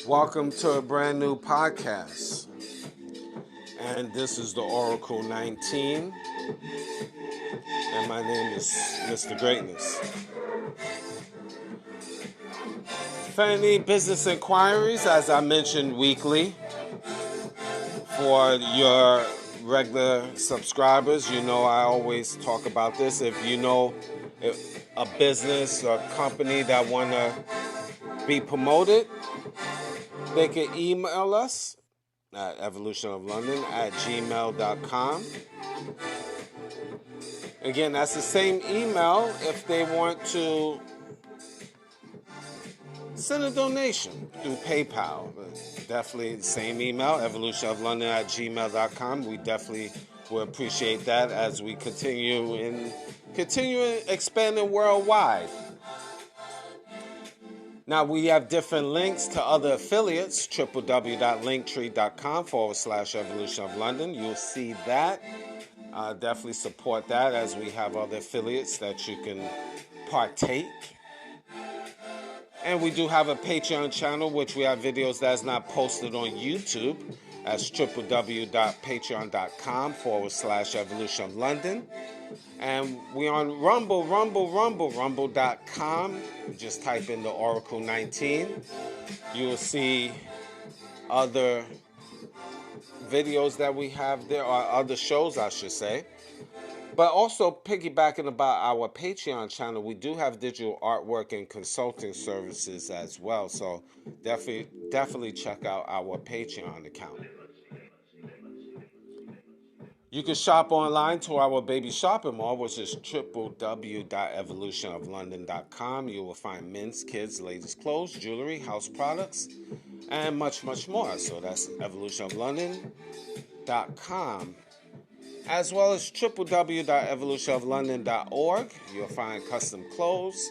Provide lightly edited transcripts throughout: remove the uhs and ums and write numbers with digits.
Welcome to a brand new podcast, and this is the Oracle 19, and my name is Mr. Greatness. For any business inquiries, as I mentioned weekly, for your regular subscribers, you know I always talk about this. If you know a business or company that want to be promoted, they can email us at evolutionoflondon@gmail.com. Again, that's the same email if they want to send a donation through PayPal. Definitely the same email, evolutionoflondon@gmail.com. We definitely will appreciate that as we continue expanding worldwide. Now, we have different links to other affiliates, www.linktree.com/evolutionoflondon. You'll see that. Definitely support that as we have other affiliates that you can partake. And we do have a Patreon channel, which we have videos that's not posted on YouTube. That's www.patreon.com/evolutionoflondon. And we on rumble.com. Just type in the Oracle 19. You will see other videos that we have there, or other shows, I should say. But also piggybacking about our Patreon channel, we do have digital artwork and consulting services as well. So definitely check out our Patreon account. You can shop online to our baby shopping mall, which is www.evolutionoflondon.com. You will find men's, kids, ladies' clothes, jewelry, house products, and much, much more. So that's evolutionoflondon.com. As well as www.evolutionoflondon.org. You'll find custom clothes,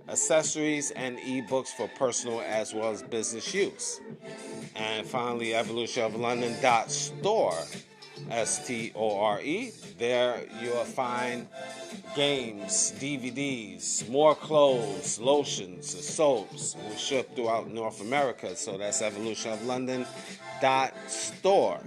accessories, and ebooks for personal as well as business use. And finally, evolutionoflondon.store. STORE. There you'll find games, DVDs, more clothes, lotions, soaps. We ship throughout North America, so that's evolutionoflondon.store.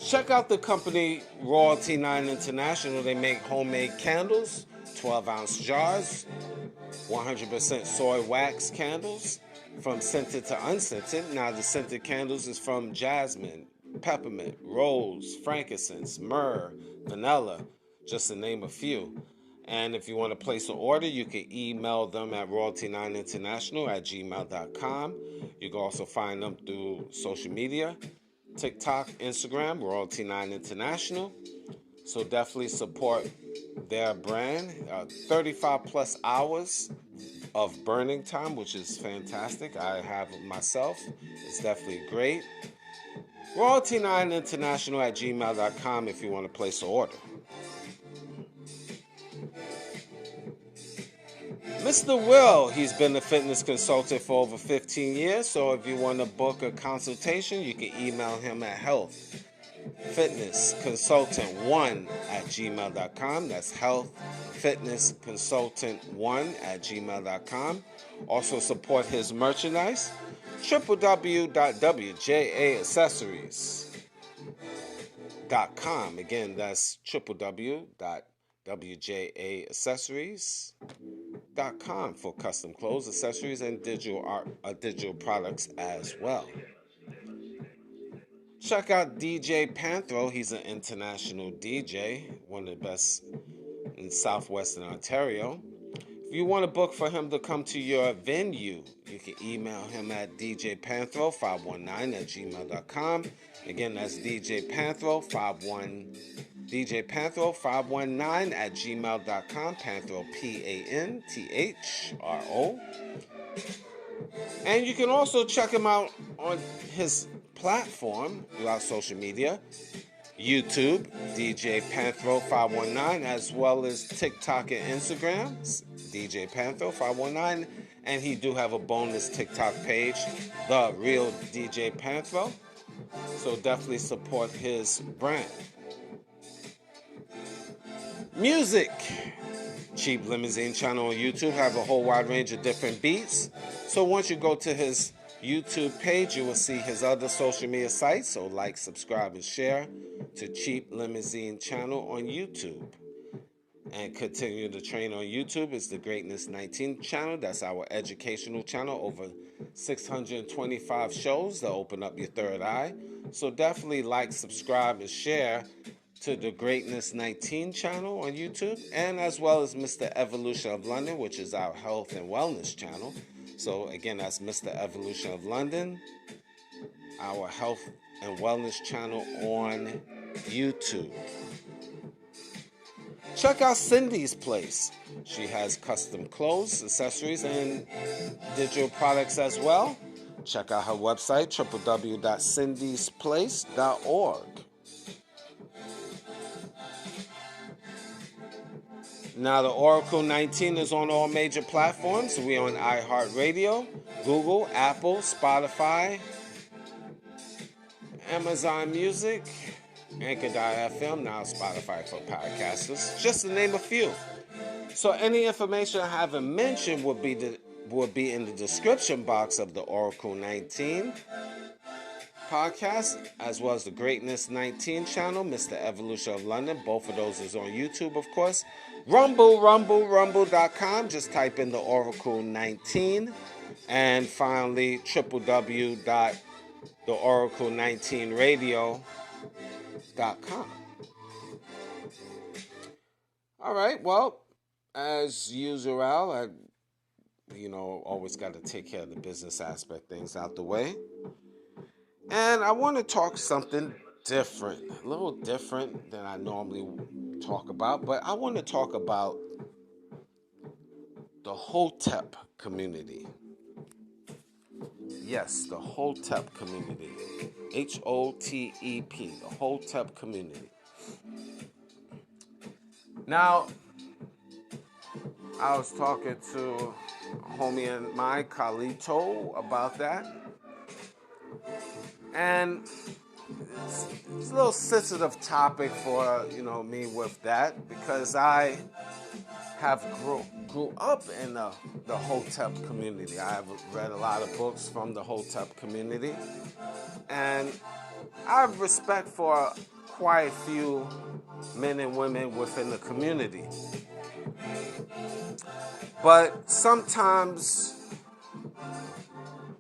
Check out the company Royalty 9 International. They make homemade candles, 12-ounce jars, 100% soy wax candles, from scented to unscented. Now, the scented candles is from jasmine, peppermint, rose, frankincense, myrrh, vanilla, just to name a few. And if you want to place an order, you can email them at royalty9international@gmail.com. You can also find them through social media, TikTok, Instagram, Royalty9 International. So definitely support their brand. 35 plus hours of burning time, which is fantastic. I have it myself. It's definitely great. Royalty9international@gmail.com if you want to place an order. Mr. Will, he's been a fitness consultant for over 15 years, so if you want to book a consultation, you can email him at healthfitnessconsultant1@gmail.com. That's healthfitnessconsultant1@gmail.com. Also support his merchandise, www.wjaaccessories.com. Again, that's www.wjaaccessories.com for custom clothes, accessories, and digital products as well. Check out DJ Panthro. He's an international DJ, one of the best in southwestern Ontario. If you want to book for him to come to your venue, you can email him at djpanthro519@gmail.com. Again, that's djpanthro519 DJ Panthro519 @gmail.com. Panthro, Panthro. And you can also check him out on his platform throughout social media. YouTube, DJ Panthro519, as well as TikTok and Instagram, DJ Panthro519, and he do have a bonus TikTok page, The Real DJ Panthro, so definitely support his brand. Music, Cheap Limousine channel on YouTube, have a whole wide range of different beats, so once you go to his YouTube page, you will see his other social media sites, so like, subscribe, and share to Cheap Limousine channel on YouTube. And continue to train on YouTube is the Greatness 19 channel. That's our educational channel. Over 625 shows that open up your third eye. So definitely like, subscribe, and share to the Greatness 19 channel on YouTube, and as well as Mr. Evolution of London, which is our health and wellness channel. So again, that's Mr. Evolution of London, our health and wellness channel on YouTube. Check out Cindy's Place. She has custom clothes, accessories, and digital products as well. Check out her website, www.cindysplace.org. Now, the Oracle 19 is on all major platforms. We're on iHeartRadio, Google, Apple, Spotify, Amazon Music, Anchor.fm, now Spotify for podcasters, just to name a few. So any information I haven't mentioned will be in the description box of the Oracle 19 podcast, as well as the Greatness 19 channel, Mr. Evolution of London. Both of those is on YouTube, of course. Rumble.com. Just type in the Oracle 19. And finally, www.theoracle19radio.com. All right, well, as usual, I always got to take care of the business aspect things out the way. And I want to talk something different, a little different than I normally talk about, but I want to talk about the Hotep community. Yes, the Hotep community. HOTEP, the Hotep community. Now, I was talking to a homie and mine, Carlito, about that. And it's a little sensitive topic for, me with that, because I have grew up in the Hotep community. I have read a lot of books from the Hotep community. And I have respect for quite a few men and women within the community. But sometimes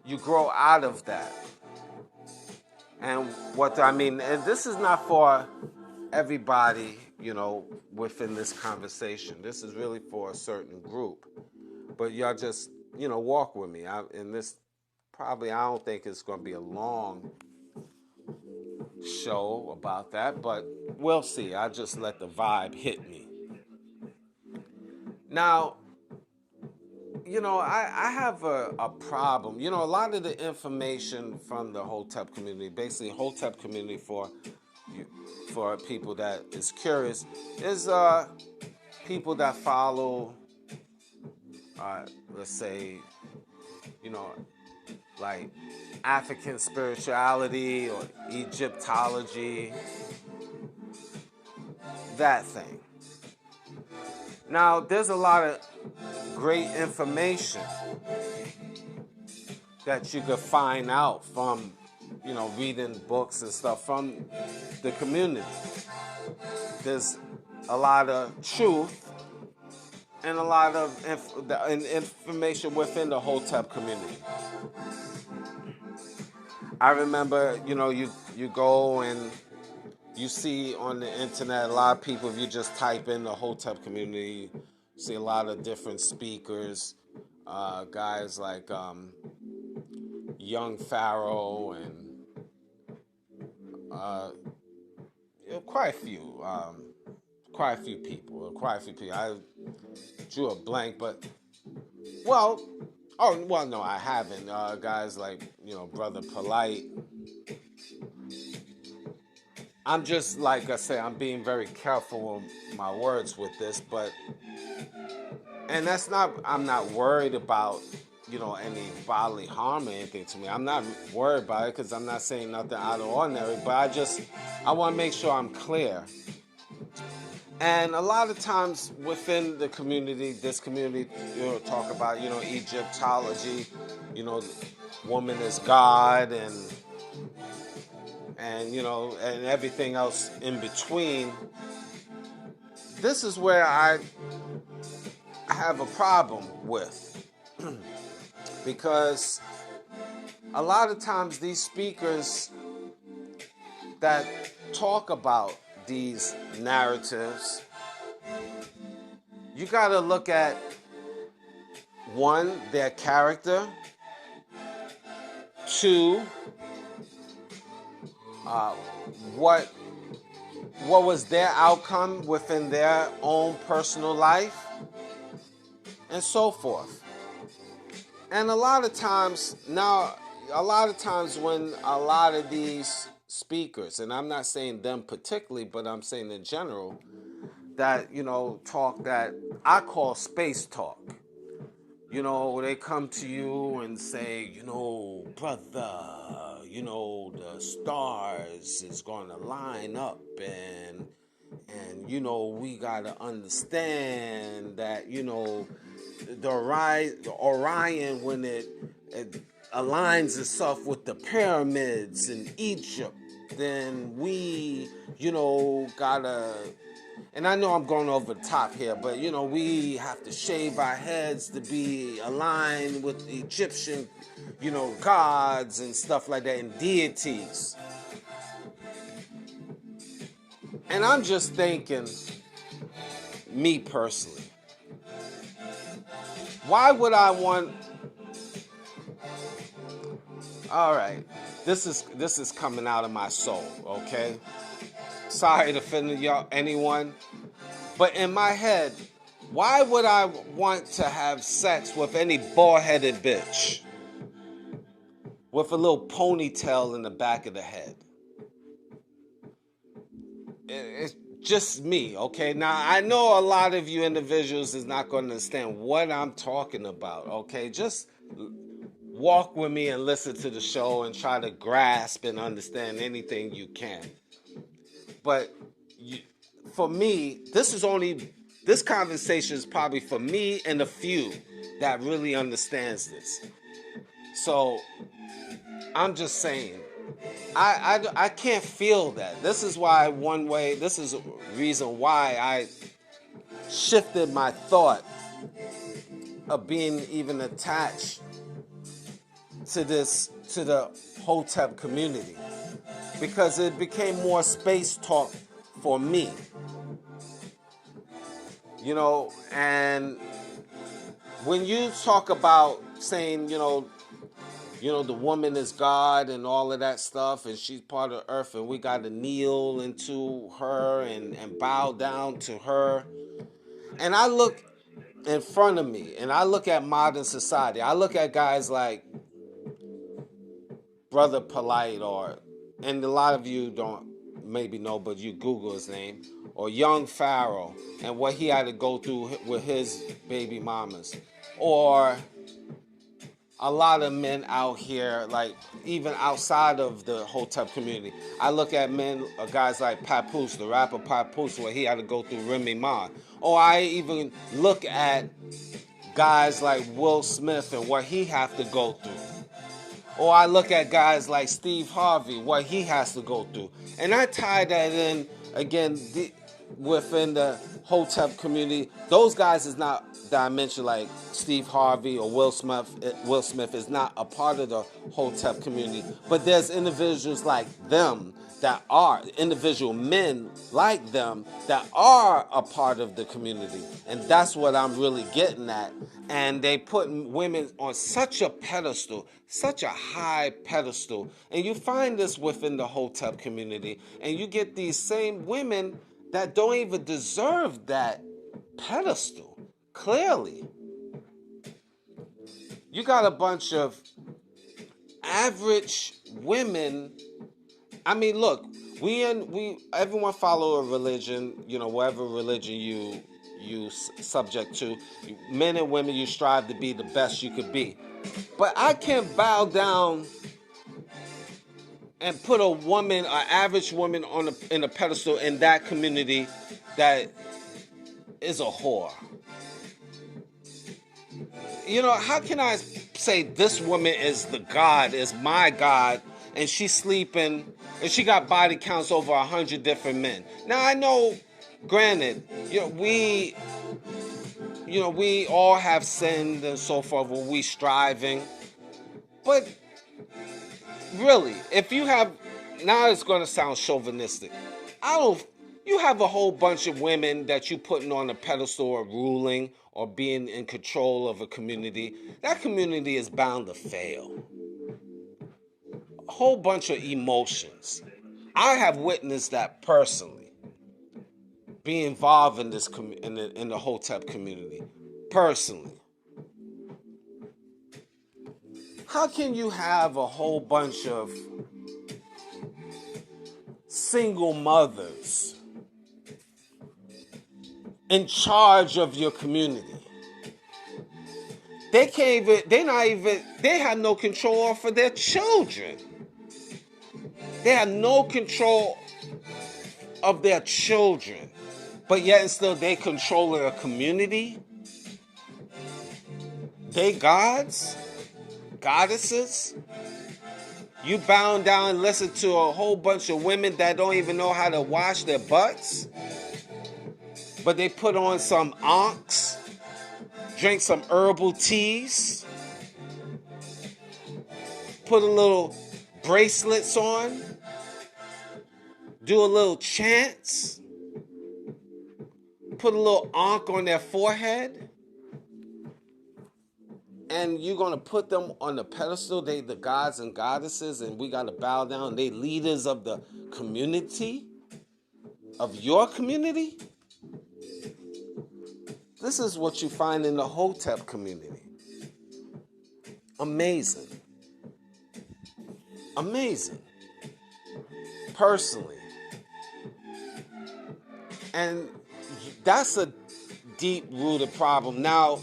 you grow out of that. And what I mean, and this is not for everybody, within this conversation. This is really for a certain group. But y'all just, walk with me. And this probably, I don't think it's going to be a long show about that, but we'll see. I'll just let the vibe hit me. Now, I have a problem. A lot of the information from the Hotep community, basically Hotep community for people that is curious, is people that follow, let's say, like African spirituality or Egyptology, that thing. Now, there's a lot of great information that you could find out from, reading books and stuff from the community. There's a lot of truth and a lot of information within the Hotep community. I remember, you go and you see on the internet, a lot of people, if you just type in the Hotep community, you see a lot of different speakers, guys like Young Pharaoh and quite a few, quite a few people, I drew a blank, but well, no, I haven't. Guys like Brother Polite. I'm just like I say, I'm being very careful with my words with this, but and that's not. I'm not worried about any bodily harm or anything to me. I'm not worried about it because I'm not saying nothing out of the ordinary. But I want to make sure I'm clear. And a lot of times within the community, this community, talk about Egyptology, woman is God, and everything else in between. This is where I have a problem with because a lot of times these speakers that talk about these narratives, you got to look at one, their character, two, what was their outcome within their own personal life, and so forth. And a lot of times when a lot of these speakers, and I'm not saying them particularly, but I'm saying in general, that, talk that I call space talk. They come to you and say, brother, the stars is going to line up and we got to understand that, the Orion, when it aligns itself with the pyramids in Egypt, then we, gotta, and I know I'm going over the top here, but we have to shave our heads to be aligned with the Egyptian, gods and stuff like that, and deities. And I'm just thinking, me personally, why would I want? All right, this is coming out of my soul, okay? Sorry to offend anyone, but in my head, why would I want to have sex with any bald-headed bitch with a little ponytail in the back of the head? It's just me, okay? Now, I know a lot of you individuals is not going to understand what I'm talking about, okay? Just walk with me and listen to the show and try to grasp and understand anything you can. But for me, this conversation is probably for me and a few that really understands this. So I'm just saying, I can't feel that. This is a reason why I shifted my thought of being even attached to the Hotep community, because it became more space talk for me, and when you talk about saying, the woman is God and all of that stuff, and she's part of earth, and we got to kneel into her and bow down to her. And I look in front of me, and I look at modern society. I look at guys like Brother Polite, and a lot of you don't maybe know, but you Google his name, or Young Pharaoh, and what he had to go through with his baby mamas, or a lot of men out here, like even outside of the Hotep community. I look at men, guys like Papoose, the rapper Papoose, where he had to go through Remy Ma. Or I even look at guys like Will Smith and what he have to go through. Or I look at guys like Steve Harvey, what he has to go through. And I tie that in, again, within the Hotep community. Those guys is not, that I mentioned, like Steve Harvey or Will Smith. Will Smith is not a part of the Hotep community. But there's individuals like them that are individual men like them that are a part of the community. And that's what I'm really getting at. And they put women on such a pedestal, such a high pedestal. And you find this within the Hotep community. And you get these same women that don't even deserve that pedestal, clearly. You got a bunch of average women. I mean, look, everyone follow a religion, whatever religion you subject to. Men and women, you strive to be the best you could be. But I can't bow down and put an average woman in a pedestal in that community that is a whore. How can I say this woman is the God, is my God, and she's sleeping, and she got body counts over 100 different men? Now, I know, granted, we all have sinned and so forth when we striving. But really, if you have, now it's going to sound chauvinistic. You have a whole bunch of women that you putting on a pedestal or ruling or being in control of a community. That community is bound to fail. A whole bunch of emotions. I have witnessed that personally. Be involved in this in the Hotep community. Personally. How can you have a whole bunch of single mothers in charge of your community? They have no control over their children. They have no control of their children. But yet and still they control a community. They gods, goddesses. You bound down and listen to a whole bunch of women that don't even know how to wash their butts. But they put on some ankhs, drink some herbal teas, put a little bracelets on, do a little chants, put a little ankh on their forehead, and you're going to put them on the pedestal. They the gods and goddesses, and we got to bow down. They leaders of the community, of your community. This is what you find in the Hotep community. Amazing. Amazing. Personally. And that's a deep-rooted problem. Now,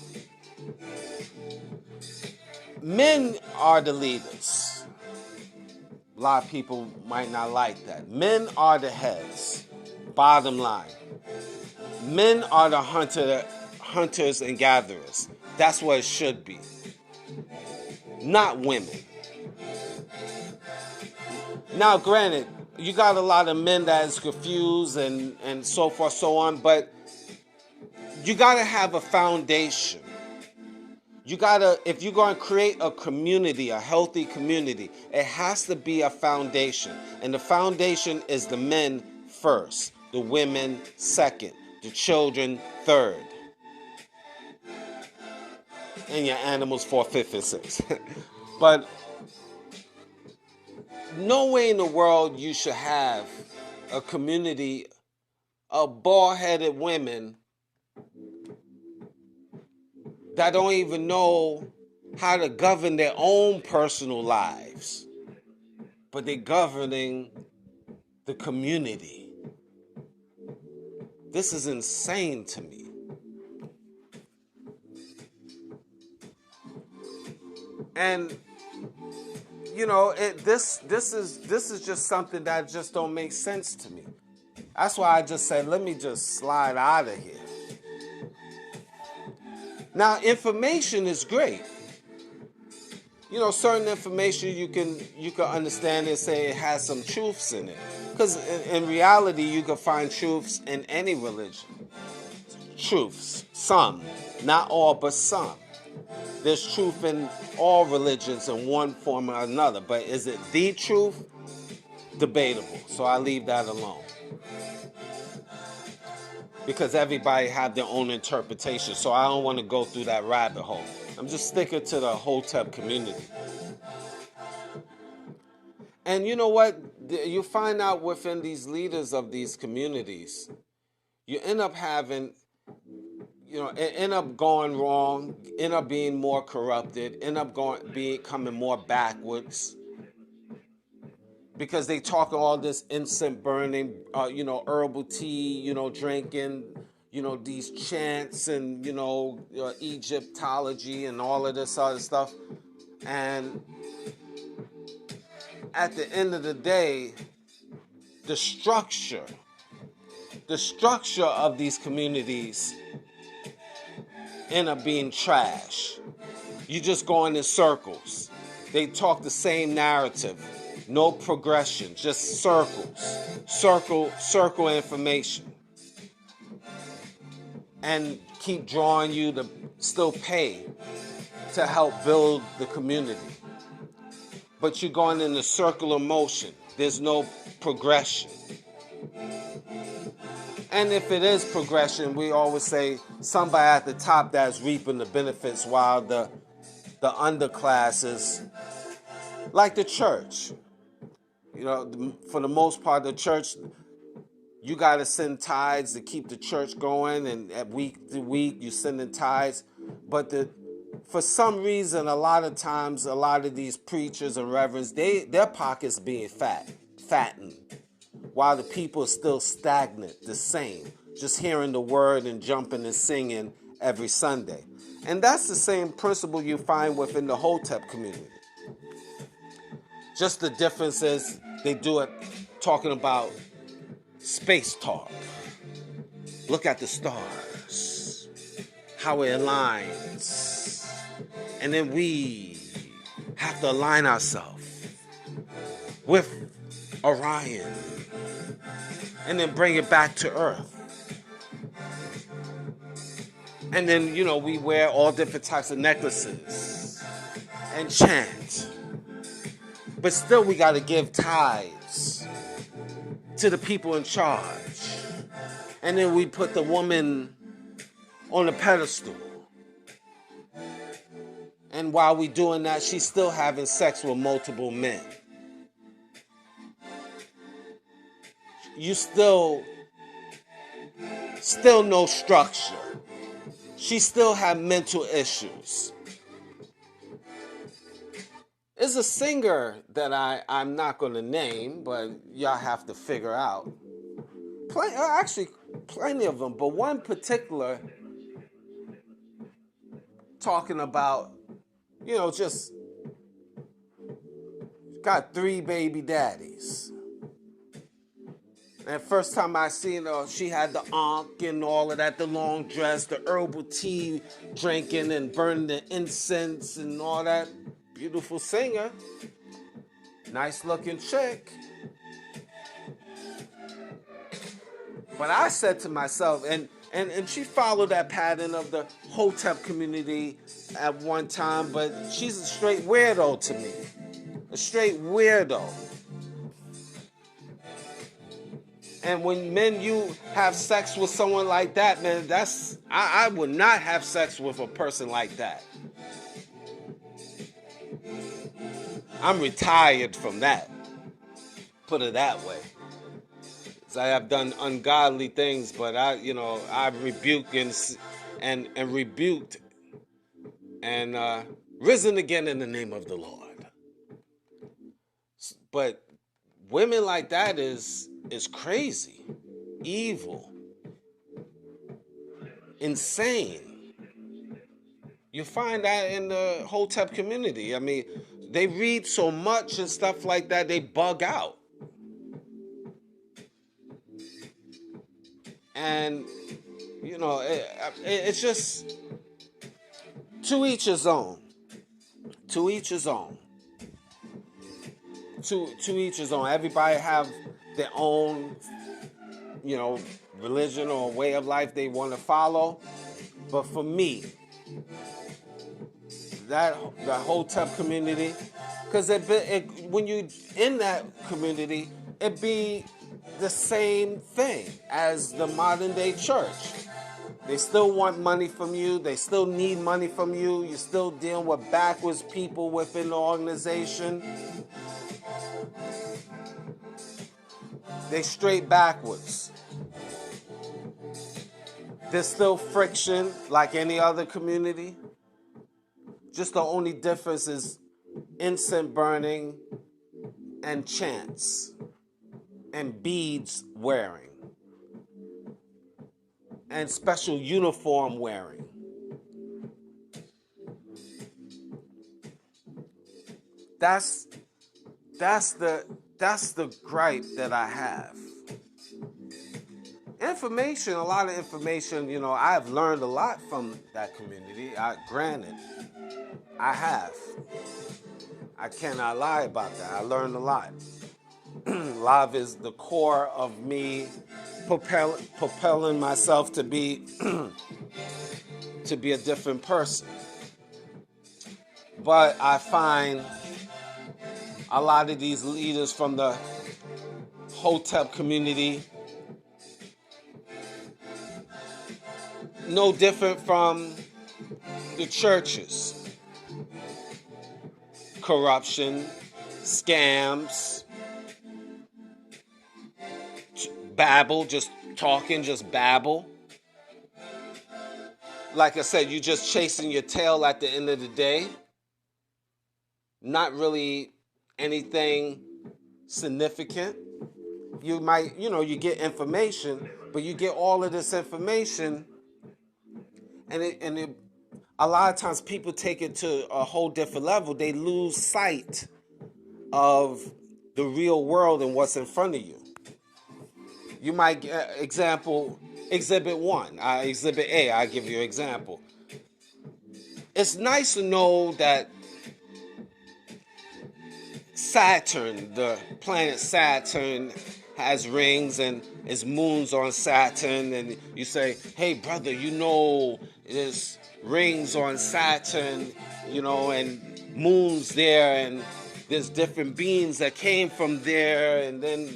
men are the leaders. A lot of people might not like that. Men are the heads. Bottom line. Men are the hunters and gatherers. That's what it should be. Not women. Now, granted, you got a lot of men that is confused and so forth, so on, but you got to have a foundation. If you're going to create a community, a healthy community, it has to be a foundation. And the foundation is the men first, the women second, the children third, and your animals fourth, fifth, and sixth. But no way in the world you should have a community of bald-headed women that don't even know how to govern their own personal lives, but they're governing the community. This is insane to me. And this is just something that just don't make sense to me. That's why I just said, let me just slide out of here. Now, information is great. Certain information you can understand and say it has some truths in it. Because in reality, you can find truths in any religion. Truths, some, not all, but some. There's truth in all religions in one form or another, but is it the truth? debatable. So I leave that alone. Because everybody have their own interpretation. So I don't want to go through that rabbit hole. I'm just sticking to the Hotep community. And you know what? You find out within these leaders of these communities, you end up having, it end up going wrong, end up being more corrupted, end up becoming more backwards. Because they talk all this incense burning, herbal tea, drinking, these chants and, Egyptology and all of this other stuff. And at the end of the day, the structure of these communities end up being trash. You just going in circles. They talk the same narrative. No progression, just circles. Circle information. And keep drawing you to still pay to help build the community. But you're going in a circular motion. There's no progression. And if it is progression, we always say somebody at the top that's reaping the benefits while the underclasses, like the church. For the most part, the church, you got to send tithes to keep the church going, and at week to week, you're sending tithes. But for some reason, a lot of times, a lot of these preachers and reverends, their pockets being fattened, while the people are still stagnant, the same, just hearing the word and jumping and singing every Sunday. And that's the same principle you find within the Hotep community. Just the difference is they do it talking about space talk. Look at the stars, how it aligns. And then we have to align ourselves with Orion. And then bring it back to Earth. And then, we wear all different types of necklaces and chant. But still, we got to give tithes to the people in charge. And then we put the woman on a pedestal. And while we're doing that, she's still having sex with multiple men. You still no structure. She still have mental issues. There's a singer that I'm not going to name, but y'all have to figure out. Actually, plenty of them, but one particular talking about, just got 3 baby daddies. And first time I seen her, she had the ankh and all of that, the long dress, the herbal tea drinking and burning the incense and all that. Beautiful singer. Nice looking chick. But I said to myself, and she followed that pattern of the Hotep community at one time, but she's a straight weirdo to me. A straight weirdo. And when you have sex with someone like that, man, I would not have sex with a person like that. I'm retired from that. Put it that way. I have done ungodly things, but I've rebuked and rebuked and risen again in the name of the Lord. But women like that is crazy, evil, insane. You find that in the Hotep community. I mean, they read so much and stuff like that, they bug out. And, it's just to each his own. To each his own. To each his own. Everybody have their own, religion or way of life they want to follow. But for me, the Hotep community, because when you in that community, it be the same thing as the modern day church. They still want money from you. They still need money from you. You're still dealing with backwards people within the organization. They straight backwards. There's still friction like any other community. Just the only difference is incense burning and chants and beads wearing and special uniform wearing. That's the gripe that I have. Information, a lot of information, I have learned a lot from that community. Granted, I have. I cannot lie about that. I learned a lot. Love is the core of me propelling myself to be to be a different person. But I find a lot of these leaders from the Hotep community no different from the churches. Corruption, scams, babble, just talking, just babble. Like I said, you're just chasing your tail at the end of the day. Not really anything significant. You might, you get information, but you get all of this information, and a lot of times people take it to a whole different level. They lose sight of the real world and what's in front of you. You might get Exhibit 1, Exhibit A, I'll give you an example. It's nice to know that Saturn, the planet Saturn, has rings and its moons on Saturn, and you say, hey brother, there's rings on Saturn, and moons there, and there's different beings that came from there and then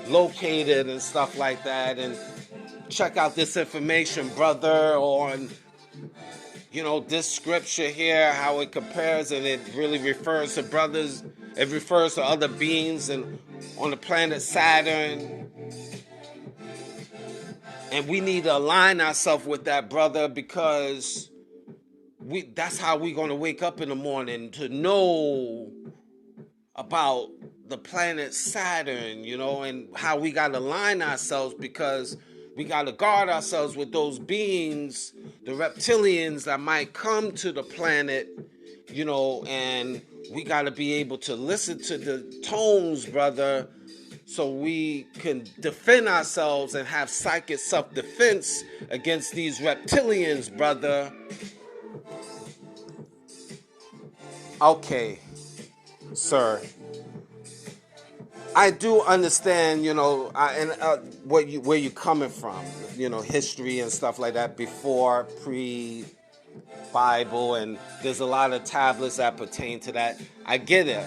located and stuff like that, and check out this information, brother, on this scripture here, how it compares, and it really refers to brothers, it refers to other beings and on the planet Saturn. And we need to align ourselves with that, brother, because that's how we're going to wake up in the morning, to know about the planet Saturn, and how we got to align ourselves, because we got to guard ourselves with those beings, the reptilians that might come to the planet, and we got to be able to listen to the tones, brother, so we can defend ourselves and have psychic self-defense against these reptilians, brother. Okay, sir. I do understand, where you're coming from, history and stuff like that, before, pre-Bible, and there's a lot of tablets that pertain to that. I get it.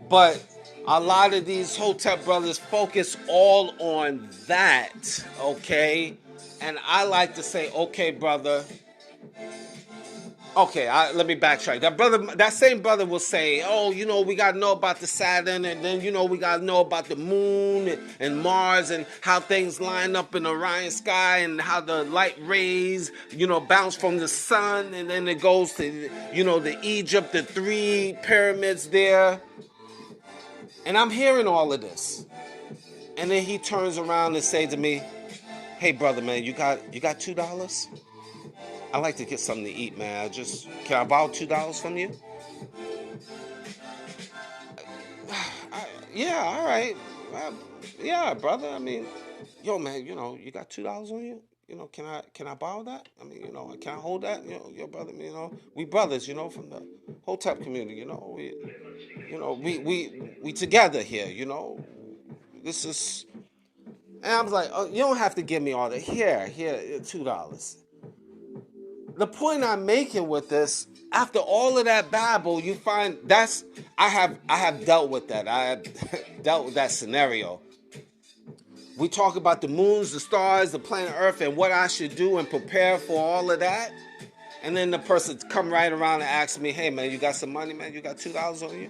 But a lot of these Hotep brothers focus all on that, okay? And I like to say, okay, brother. Okay, let me backtrack. That same brother will say, oh, we got to know about the Saturn, and then, we got to know about the moon and Mars, and how things line up in the Orion sky, and how the light rays, bounce from the sun, and then it goes to, the Egypt, the 3 pyramids there. And I'm hearing all of this. And then he turns around and say to me, hey, brother, man, you got $2? I like to get something to eat, man. Can I borrow $2 from you? Yeah, all right. Yeah, brother. I mean, yo, man, you got $2 on you? Can I borrow that? I mean, can I hold that? Your brother, we brothers, from the Hotep community, we together here, This is, and I was like, oh, you don't have to give me all that. Here, $2. the point I'm making with this, after all of that babble, you find I have dealt with that. I have dealt with that scenario. We talk about the moons, the stars, the planet Earth, and what I should do and prepare for all of that. And then the person come right around and ask me, hey man, you got some money, man? You got $2 on you?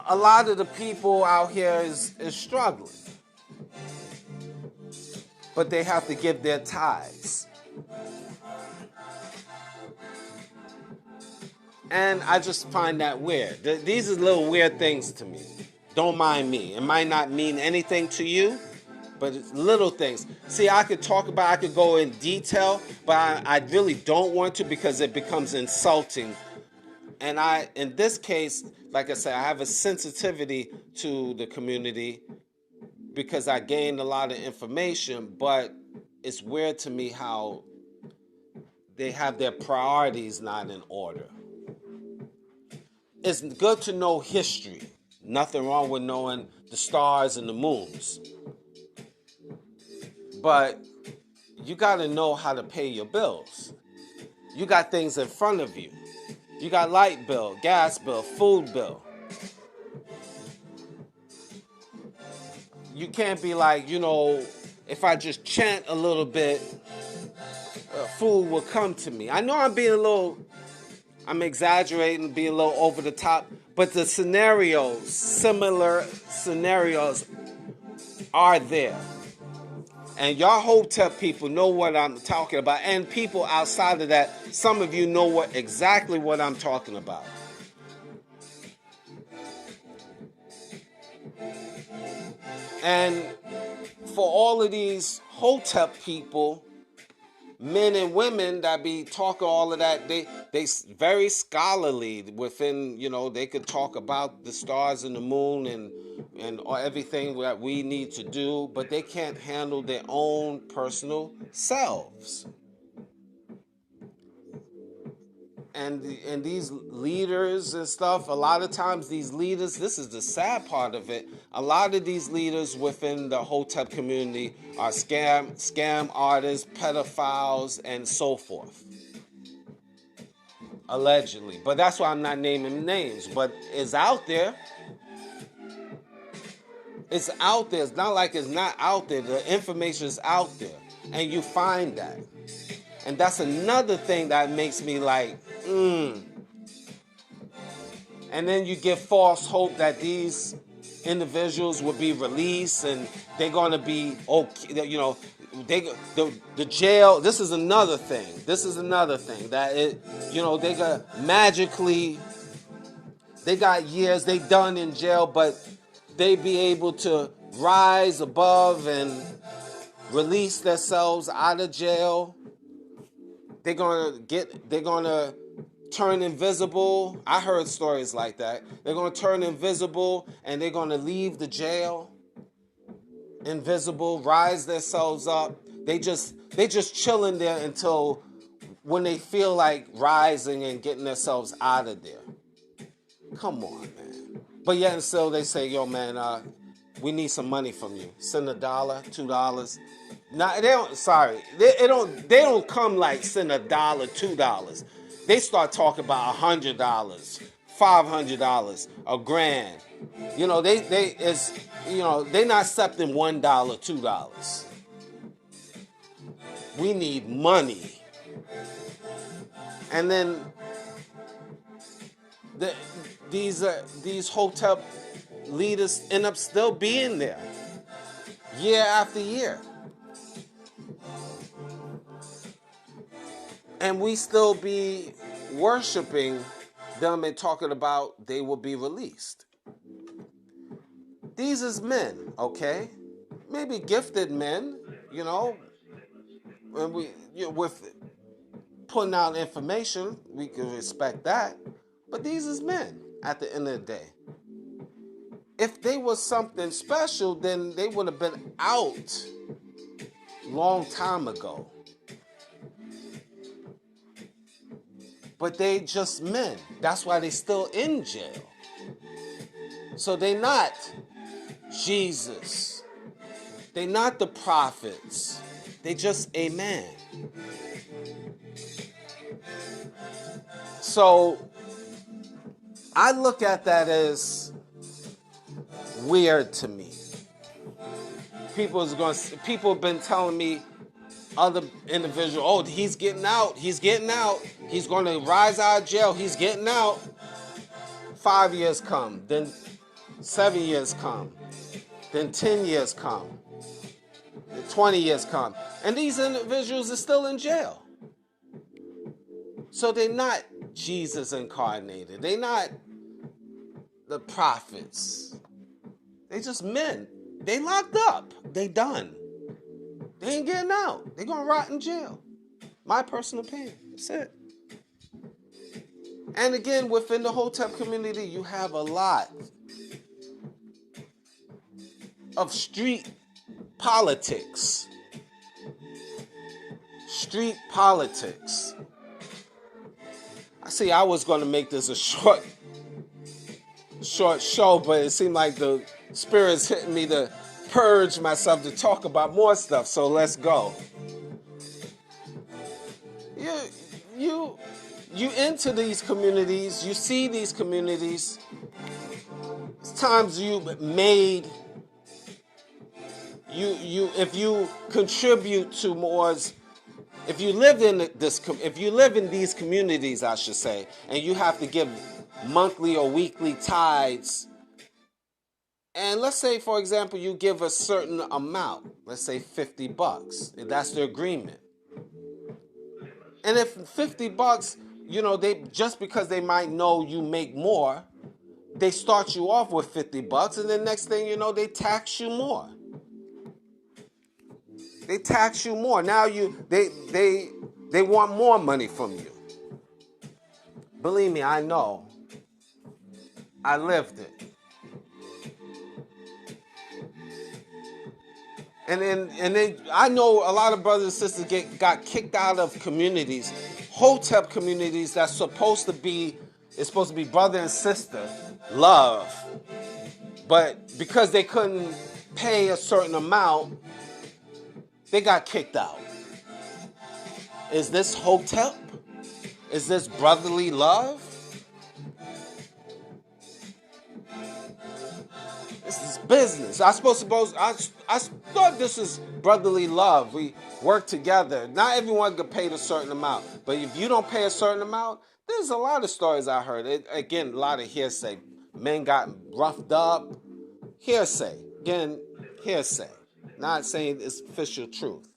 A lot of the people out here is struggling. But they have to give their tithes. And I just find that weird. These are little weird things to me. Don't mind me. It might not mean anything to you, but it's little things. See, I could go in detail, but I really don't want to because it becomes insulting. And in this case, like I said, I have a sensitivity to the community because I gained a lot of information, but it's weird to me how they have their priorities not in order. It's good to know history. Nothing wrong with knowing the stars and the moons. But you got to know how to pay your bills. You got things in front of you. You got light bill, gas bill, food bill. You can't be like, if I just chant a little bit, food will come to me. I know I'm exaggerating, being a little over the top, but the similar scenarios are there. And y'all Hotep people know what I'm talking about. And people outside of that, some of you know exactly what I'm talking about. And for all of these Hotep people, men and women that be talking all of that, they very scholarly within, they could talk about the stars and the moon and everything that we need to do, but they can't handle their own personal selves. And these leaders and stuff, a lot of times these leaders, this is the sad part of it, a lot of these leaders within the Hotep community are scam artists, pedophiles, and so forth. Allegedly. But that's why I'm not naming names. But it's out there. It's out there. It's not like it's not out there. The information is out there. And you find that. And that's another thing that makes me like, And then you give false hope that these individuals will be released and they're going to be okay. The jail. This is another thing. That they got magically. They got years they done in jail, but they be able to rise above and release themselves out of jail. They're gonna turn invisible. I heard stories like that. They're gonna turn invisible and they're gonna leave the jail invisible, rise themselves up. They just chilling there until when they feel like rising and getting themselves out of there. Come on, man. But yet and still they say, yo, man, we need some money from you. Send $1, $2. Now they don't. Sorry, they don't come like send $1, $2. They start talking about $100, $500, $1,000. They not accepting $1, $2. We need money, and then these Hotep leaders end up still being there year after year. And we still be worshiping them and talking about they will be released. These is men, okay? Maybe gifted men, and with putting out information, we can respect that. But these is men at the end of the day. If they was something special, then they would have been out long time ago. But they just men. That's why they still in jail. So they not Jesus. They're not the prophets. They just a man. So I look at that as weird to me. People have been telling me, other individual, oh, he's getting out. He's going to rise out of jail. He's getting out. 5 years come, then 7 years come, then 10 years come, then 20 years come, and these individuals are still in jail. So they're not Jesus incarnated. They're not the prophets. They just men. They locked up. They done. They ain't getting out. They're going to rot in jail. My personal opinion. That's it. And again, within the Hotep community, you have a lot of street politics. Street politics. I was going to make this a short show, but it seemed like the spirit's hitting me to purge myself to talk about more stuff. So let's go. You into these communities, you see these communities. It's times you made if you contribute to more. If you live in these communities, I should say, and you have to give monthly or weekly tithes, and let's say, for example, you give a certain amount, let's say $50, if that's the agreement. And if $50, they just because they might know you make more, they start you off with $50, and then next thing you know, they tax you more. They tax you more. Now they want more money from you. Believe me, I know. I lived it. And then I know a lot of brothers and sisters got kicked out of communities, Hotep communities that's supposed to be brother and sister love, but because they couldn't pay a certain amount, they got kicked out. Is this Hotep? Is this brotherly love? This is business. I thought this is brotherly love. We work together. Not everyone can pay a certain amount. But if you don't pay a certain amount, there's a lot of stories I heard. Again, a lot of hearsay. Men got roughed up. Hearsay. Again, hearsay. Not saying it's official truth.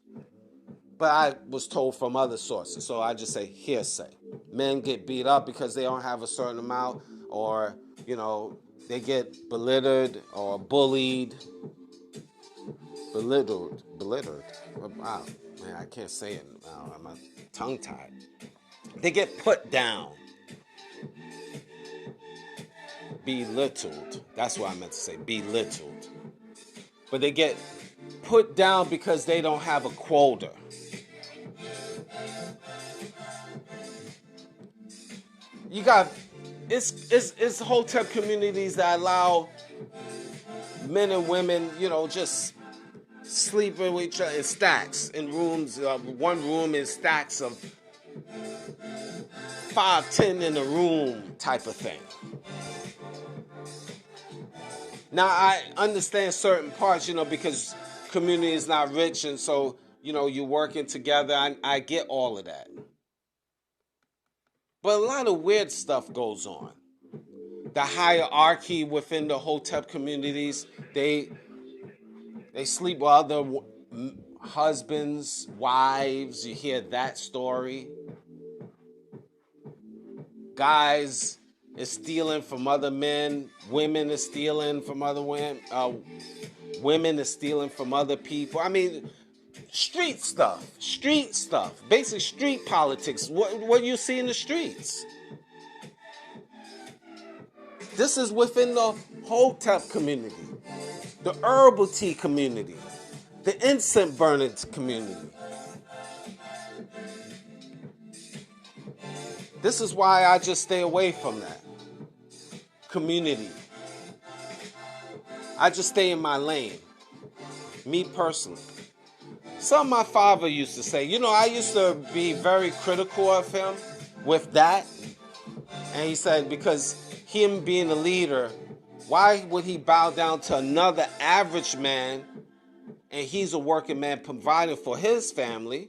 But I was told from other sources. So I just say hearsay. Men get beat up because they don't have a certain amount, or, they get belittled or bullied. Belittled. Wow, man, I can't say it now. I'm tongue-tied. They get put down. Belittled. That's what I meant to say. Belittled. But they get put down because they don't have a quota. You got it's Hotep communities that allow men and women, just sleeping with each other in stacks, in rooms. One room in stacks of 5, 10 in a room type of thing. Now I understand certain parts, because community is not rich, and so you're working together. I get all of that. But a lot of weird stuff goes on. The hierarchy within the Hotep communities, they sleep with other husbands, wives. You hear that story. Guys is stealing from other men. Women is stealing from other women. Women is stealing from other people. I mean, street stuff. Basic street politics. What you see in the streets. This is within the Hotep community, the herbal tea community, the incense burning community. This is why I just stay away from that community. I just stay in my lane. me personally. Something my father used to say. I used to be very critical of him with that. And he said, because him being a leader, why would he bow down to another average man, and he's a working man providing for his family,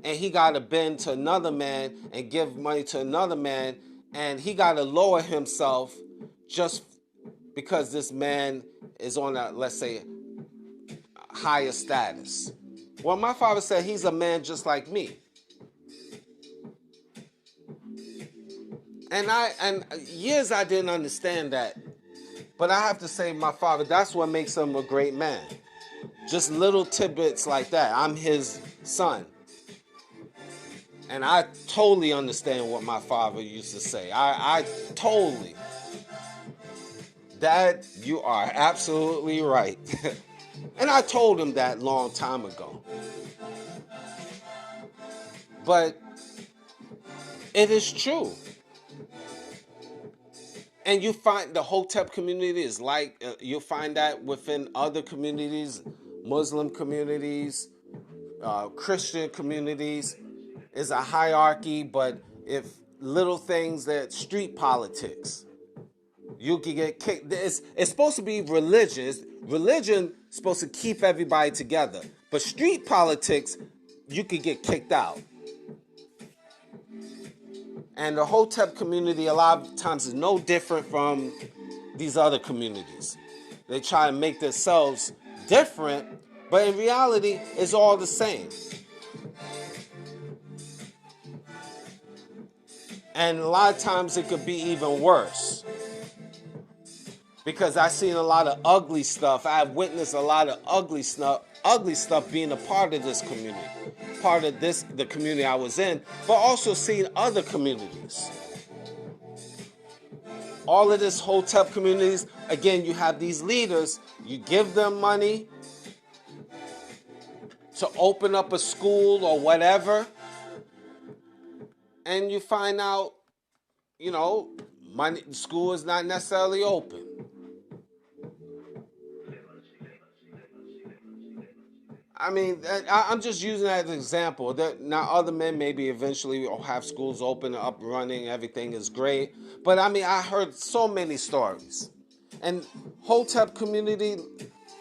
and he got to bend to another man and give money to another man, and he got to lower himself just because this man is on a, let's say, higher status. Well, my father said he's a man just like me. And years I didn't understand that. But I have to say, my father, that's what makes him a great man. Just little tidbits like that. I'm his son. And I totally understand what my father used to say. I totally. Dad, you are absolutely right. And I told him that long time ago. But it is true. And you find the Hotep community is like, you'll find that within other communities, Muslim communities, Christian communities, is a hierarchy, but if little things that street politics, you can get kicked. It's supposed to be religion. Religion is supposed to keep everybody together. But street politics, you could get kicked out. And the Hotep community a lot of times is no different from these other communities. They try to make themselves different, but in reality, it's all the same. And a lot of times it could be even worse. Because I've seen a lot of ugly stuff. I've witnessed a lot of ugly stuff being a part of this community. Part of the community I was in, but also seen other communities. All of this Hotep communities, again, you have these leaders, you give them money to open up a school or whatever, and you find out, school is not necessarily open. I mean, I'm just using that as an example. Now, other men maybe eventually will have schools open, up, running, everything is great. But I mean, I heard so many stories. And Hotep community,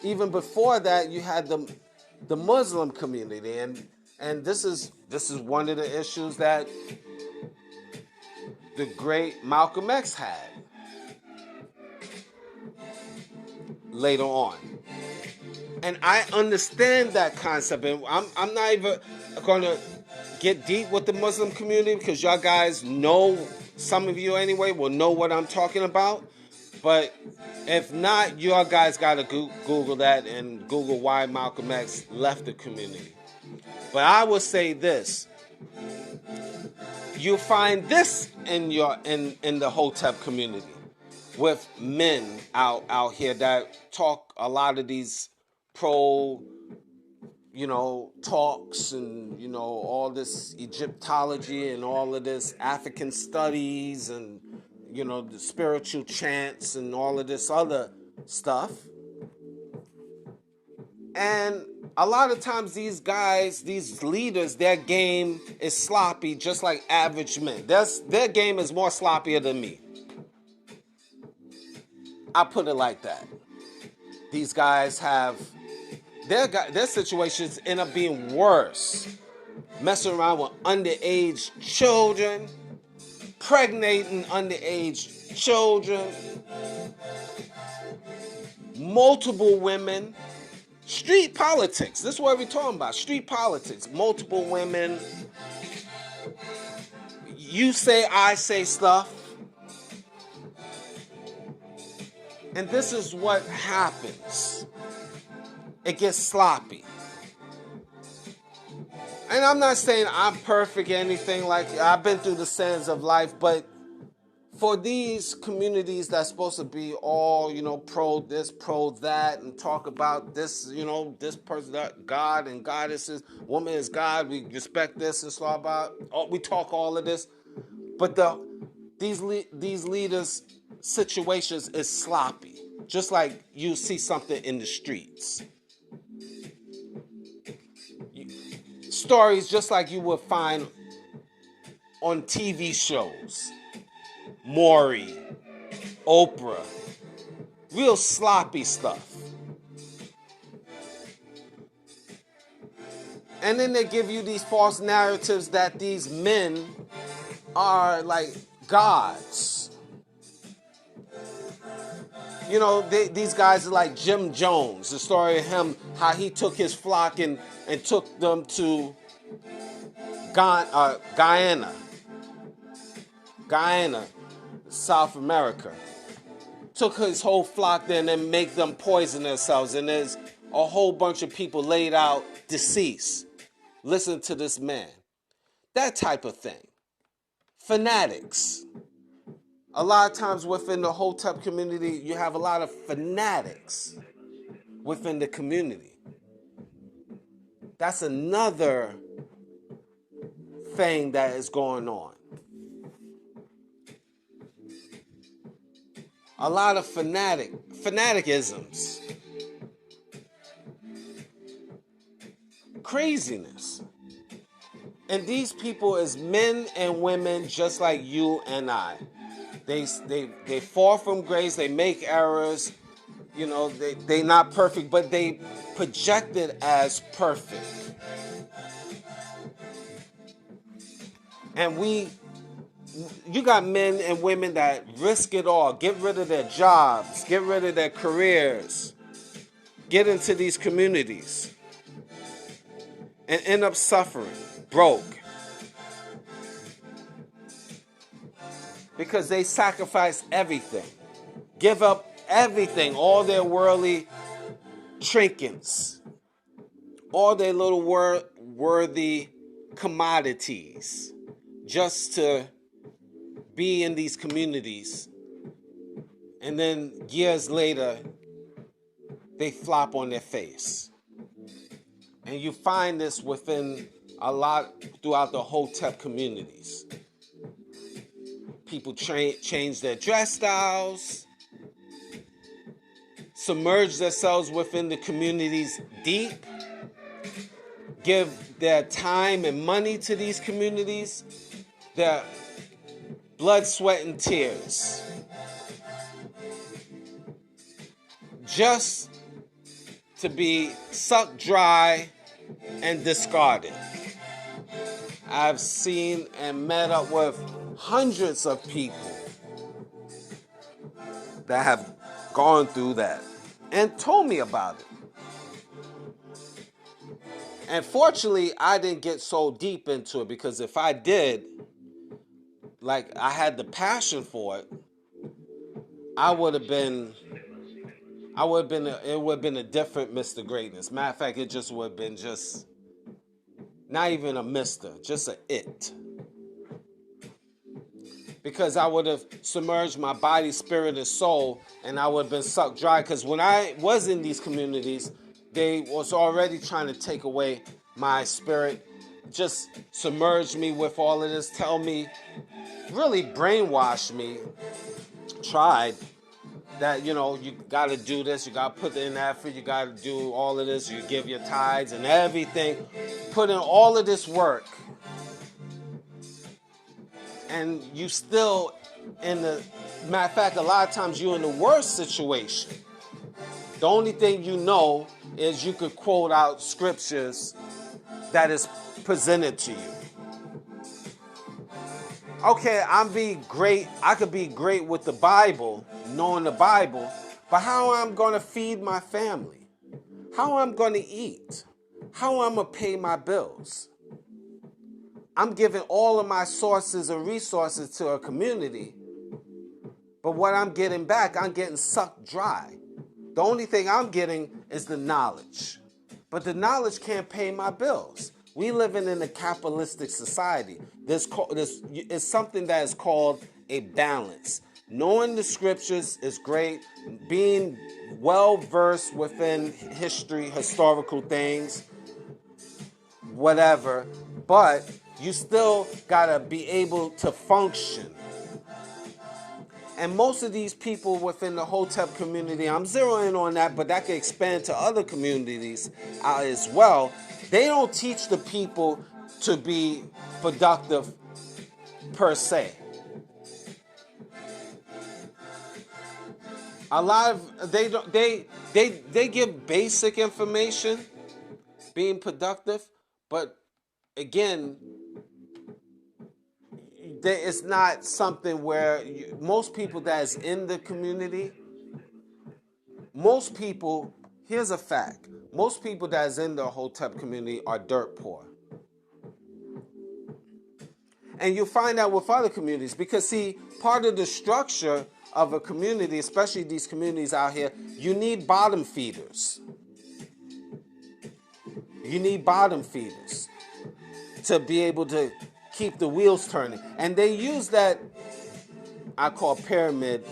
even before that, you had the Muslim community, and this is one of the issues that the great Malcolm X had later on. And I understand that concept, and I'm not even going to get deep with the Muslim community because y'all guys know, some of you anyway, will know what I'm talking about. But if not, y'all guys got to Google that and Google why Malcolm X left the community. But I will say this. You find this in the Hotep community with men out here that talk a lot of these pro, talks and, all this Egyptology and all of this African studies and, the spiritual chants and all of this other stuff. And a lot of times these guys, these leaders, their game is sloppy just like average men. Their game is more sloppier than me. I put it like that. These guys have their situations end up being worse. Messing around with underage children, pregnating underage children, multiple women, street politics. This is what we're talking about. Street politics, multiple women. You say, I say stuff. And this is what happens. It gets sloppy. And I'm not saying I'm perfect or anything like that. I've been through the sands of life, but for these communities that's supposed to be all, pro this, pro that, and talk about this, this person, that God and goddesses, woman is God, we respect this and stuff about, we talk all of this. But these leaders' situations is sloppy. Just like you see something in the streets. Stories just like you would find on TV shows. Maury, Oprah, real sloppy stuff. And then they give you these false narratives that these men are like gods. You know, these guys are like Jim Jones. The story of him, how he took his flock and took them to Guyana, South America. Took his whole flock there and then make them poison themselves. And there's a whole bunch of people laid out deceased. Listen to this man. That type of thing. Fanatics. A lot of times within the Hotep community, you have a lot of fanatics within the community. That's another thing that is going on. A lot of fanaticisms. Craziness. And these people is men and women just like you and I. They fall from grace, they make errors, you know, they not perfect, but they project it as perfect. And you got men and women that risk it all, get rid of their jobs, get rid of their careers, get into these communities, and end up suffering, broke. Because they sacrifice everything, give up everything, all their worldly trinkets, all their little worthy commodities, just to be in these communities. And then years later, they flop on their face. And you find this within a lot throughout the Hotep communities. People change their dress styles, submerge themselves within the communities deep, give their time and money to these communities, their blood, sweat, and tears, just to be sucked dry and discarded. I've seen and met up with hundreds of people that have gone through that and told me about it. And fortunately, I didn't get so deep into it, because if I did, like I had the passion for it, it would have been a different Mr. Greatness. Matter of fact, it just would have been just not even a Mr., just a it. Because I would have submerged my body, spirit, and soul, and I would have been sucked dry. Because when I was in these communities, they was already trying to take away my spirit, just submerge me with all of this, tell me, really brainwash me, tried that, you know, you got to do this, you got to put in effort, you got to do all of this, you give your tithes and everything, put in all of this work. And you still matter of fact, a lot of times you're in the worst situation. The only thing you know is you could quote out scriptures that is presented to you. Okay, I could be great with the Bible, knowing the Bible, but how am I going to feed my family? How am I going to eat? How am I going to pay my bills? I'm giving all of my sources and resources to a community, but what I'm getting back, I'm getting sucked dry. The only thing I'm getting is the knowledge, but the knowledge can't pay my bills. We living in a capitalistic society. This is something that is called a balance. Knowing the scriptures is great. Being well versed within history, historical things, whatever, but you still gotta be able to function. And most of these people within the Hotep community, I'm zeroing on that, but that can expand to other communities as well. They don't teach the people to be productive per se. A lot of they give basic information, being productive, but again, it's not something where most people that's in the community, most people, here's a fact, most people that's in the Hotep community are dirt poor. And you'll find out with other communities because, see, part of the structure of a community, especially these communities out here, you need bottom feeders. You need bottom feeders to be able to keep the wheels turning. And they use that, I call pyramid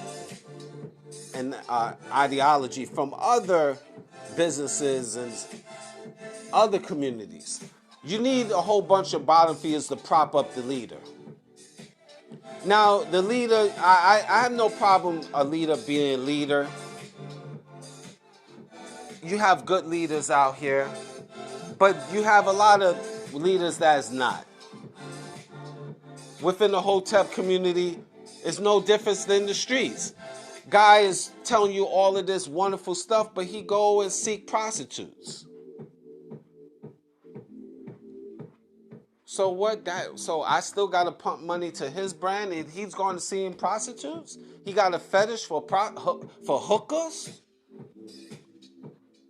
and ideology from other businesses and other communities. You need a whole bunch of bottom feeders to prop up the leader. Now, the leader, I have no problem a leader being a leader. You have good leaders out here, but you have a lot of leaders that's not. Within the Hotep community, it's no difference than the streets. Guy is telling you all of this wonderful stuff, but he go and seek prostitutes. So what? So I still got to pump money to his brand, and he's going to see prostitutes. He got a fetish for hookers.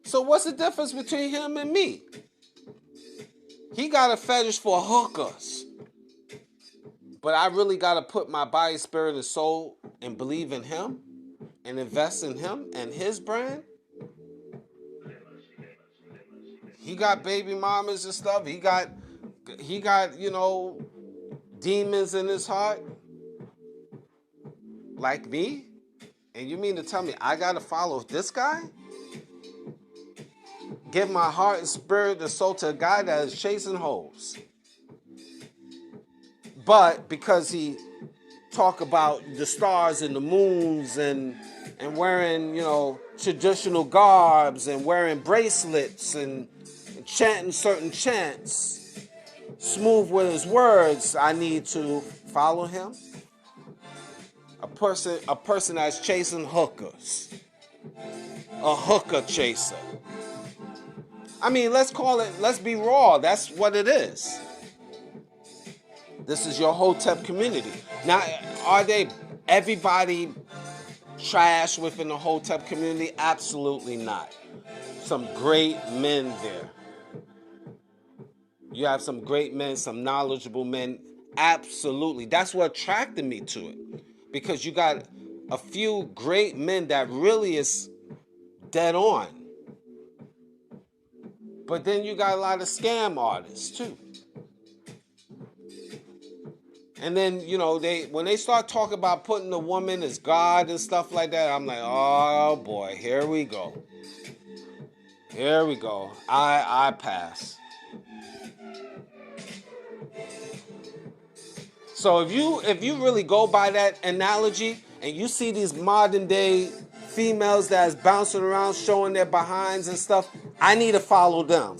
So what's the difference between him and me? He got a fetish for hookers, but I really got to put my body, spirit, and soul and believe in him, and invest in him and his brand. He got baby mamas and stuff. He got, demons in his heart. Like me? And you mean to tell me I got to follow this guy? Give my heart and spirit and soul to a guy that is chasing hoes. But because he talk about the stars and the moons and wearing, traditional garbs and wearing bracelets and chanting certain chants, smooth with his words, I need to follow him. A person that's chasing hookers. A hooker chaser. I mean, let's be raw. That's what it is. This is your Hotep community. Now, are everybody trash within the Hotep community? Absolutely not. Some great men there. You have some great men, some knowledgeable men. Absolutely. That's what attracted me to it. Because you got a few great men that really is dead on. But then you got a lot of scam artists too. And then, when they start talking about putting the woman as God and stuff like that, I'm like, oh boy, here we go. Here we go. I pass. So if you really go by that analogy and you see these modern day females that's bouncing around showing their behinds and stuff, I need to follow them.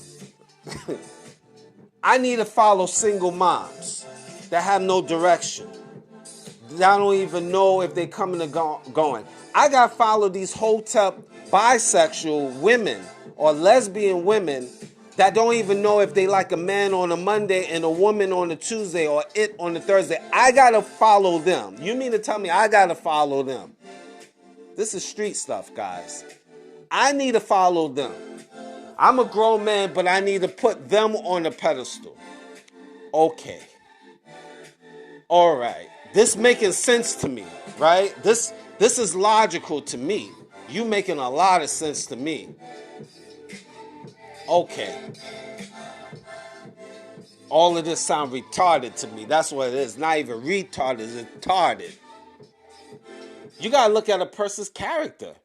I need to follow single moms that have no direction. I don't even know if they coming or going. I got to follow these Hotep bisexual women or lesbian women that don't even know if they like a man on a Monday and a woman on a Tuesday or it on a Thursday. I got to follow them. You mean to tell me I got to follow them? This is street stuff, guys. I need to follow them. I'm a grown man, but I need to put them on a pedestal. Okay. All right. This making sense to me, right? This is logical to me. You making a lot of sense to me. Okay. All of this sound retarded to me. That's what it is. Not even retarded, it's retarded. You gotta look at a person's character.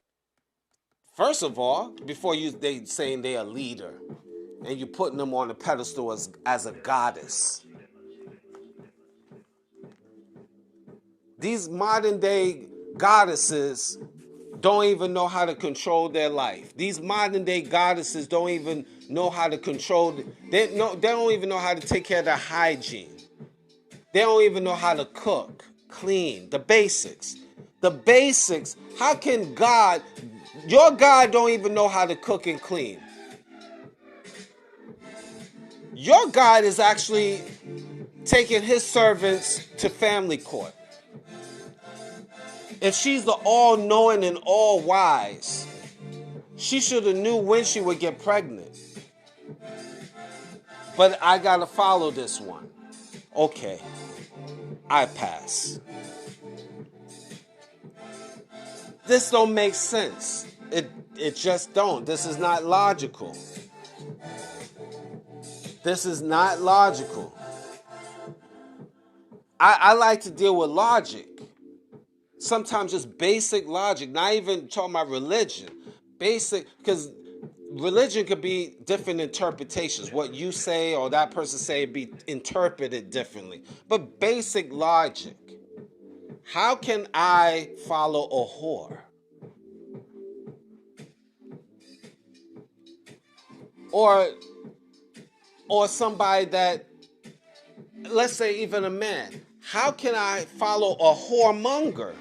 First of all, before they saying they're a leader, and you putting them on a pedestal as a goddess. These modern day goddesses don't even know how to control their life. These modern day goddesses don't even know how to control. They don't even know how to take care of their hygiene. They don't even know how to cook, clean, the basics. The basics. How can God, your God don't even know how to cook and clean? Your God is actually taking his servants to family court. If she's the all-knowing and all-wise, she should have knew when she would get pregnant. But I gotta follow this one. Okay, I pass. This don't make sense. It just don't. This is not logical. This is not logical. I like to deal with logic. Sometimes just basic logic, not even talking about religion. Basic, because religion could be different interpretations. What you say or that person say be interpreted differently. But basic logic. How can I follow a whore? Or somebody that, let's say even a man. How can I follow a whoremonger?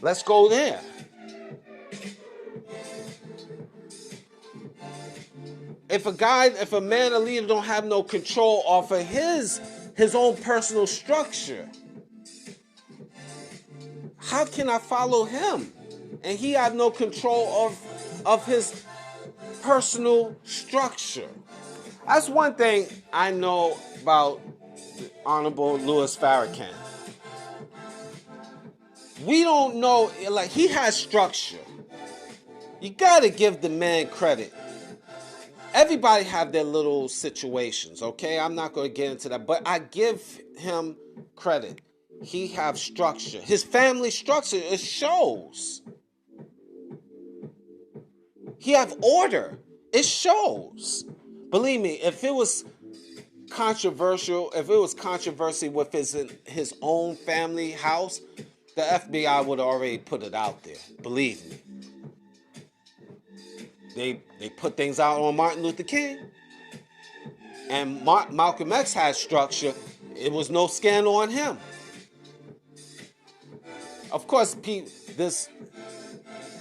Let's go there. If a man, a leader don't have no control off of his own personal structure, how can I follow him? And he have no control of his personal structure. That's one thing I know about the Honorable Louis Farrakhan. We don't know, like, he has structure. You gotta give the man credit. Everybody have their little situations, okay? I'm not gonna get into that, but I give him credit. He have structure. His family structure, it shows. He have order. It shows. Believe me, if it was controversial, if it was controversy with his own family house, the FBI would have already put it out there. Believe me. They put things out on Martin Luther King. And Malcolm X had structure. It was no scandal on him. Of course, this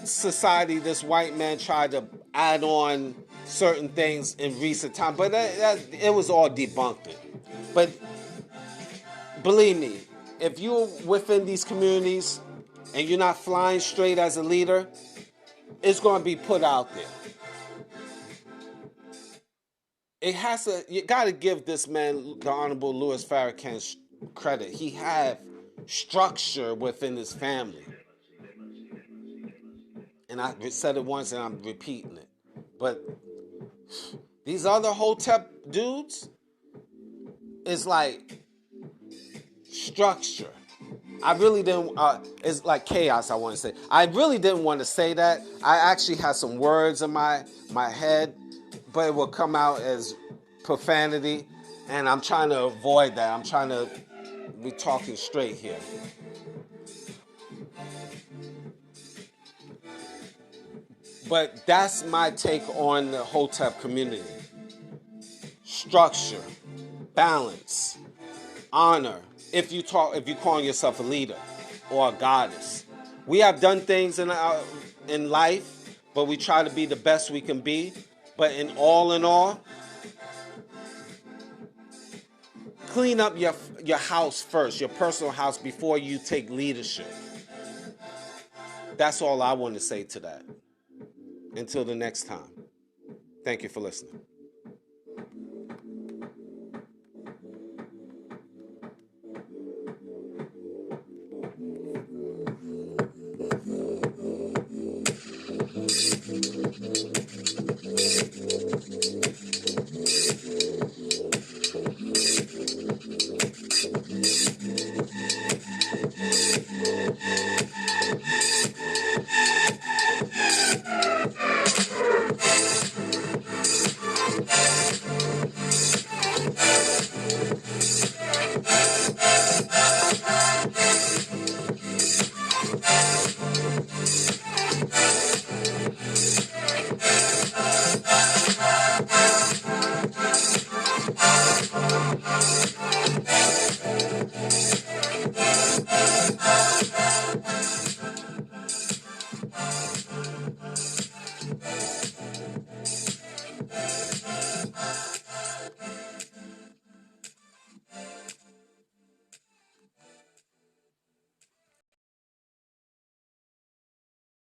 society, this white man tried to add on certain things in recent time, but it was all debunked. But believe me, if you're within these communities and you're not flying straight as a leader, it's going to be put out there. You got to give this man, the Honorable Louis Farrakhan, credit. He had structure within his family. And I said it once and I'm repeating it. But these other Hotep dudes is like structure. I really didn't, it's like chaos, I want to say. I really didn't want to say that. I actually had some words in my head, but it will come out as profanity, and I'm trying to avoid that. I'm trying to be talking straight here. But that's my take on the Hotep community. Structure, balance, honor. If you call yourself a leader or a goddess, we have done things in life, but we try to be the best we can be. But in all, clean up your house first, your personal house, before you take leadership. That's all I want to say to that. Until the next time. Thank you for listening.